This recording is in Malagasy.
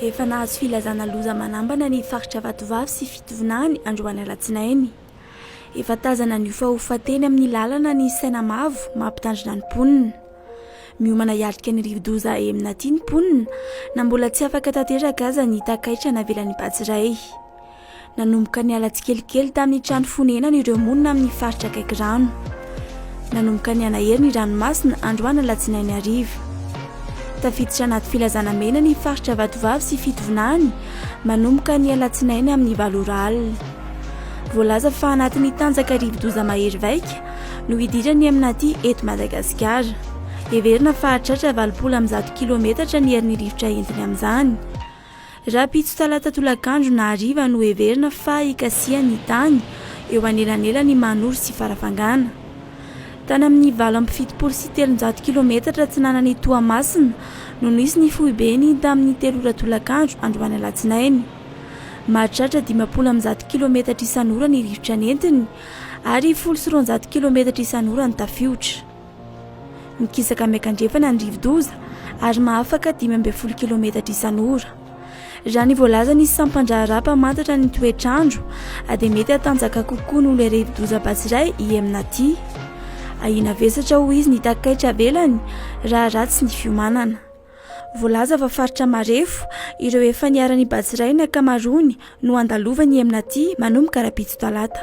Efa nahazo filazana loza manambana ny faritra Vatovavy sy Fitovinany androany alatsinainy. Efa tazana ny fahofateny amin'ny lalana ny Sainamavo mampitandrina ny mponina. Miomana hialika ny rivodoza Eminaty ny mponina na mbola tsy afaka tanteraka aza ny takaitra navelan'ny Batsiray. Nanomboka ny alatsikelikely tamin'ny trano fonenana ireo monina amin'ny faritra akaiky rano. Nanomboka ny anahery ny ranomasina androany alatsinainy ariva. Tafiditra anaty filazana mena ny faritra Vatovavy sy Fitovinany manomboka ny alatsinainy amin'ny 8 ora alina. Voalaza fa anatin'ny tanjaka rivodoza mahery vaika no idirany Eminaty eto Madagasikara. Heverina fa hahatratra 810 kilometatra ny herin'ny rivotra entiny amin'izany. Raha pitso talata tolakandro na hariva no heverina fa ikasiany tany eo anelanelany Manoro sy Farafangana. Tany amin'ny 770 kilometatra atsinanany Toamasina no nisy ny fohibeny tamin'ny 3 ora tolakandro androany alatsinainy. Mahatratra 510 kilometatra isan'ora ny rivotra nentiny ary 190 kilometatra isan'ora ny tafiotra. Mikisaka miakandrefana ny rivodoza ary mahafaka 510 kilometatra isan'ora. Raha ny voalaza ny sampandraharapa mantatra ny toetrandro, dia mety hatanjaka kokoa noho ilay rivodoza Batsiray i Eminaty. Ahina vesatra ho izy ny takaitra velany raha ratsy ny fiomanana. Voalaza fa faritra marefo ireo efa niara-ny Batsiray ny akamarony no andalovany Eminaty manomboka rapitso talata.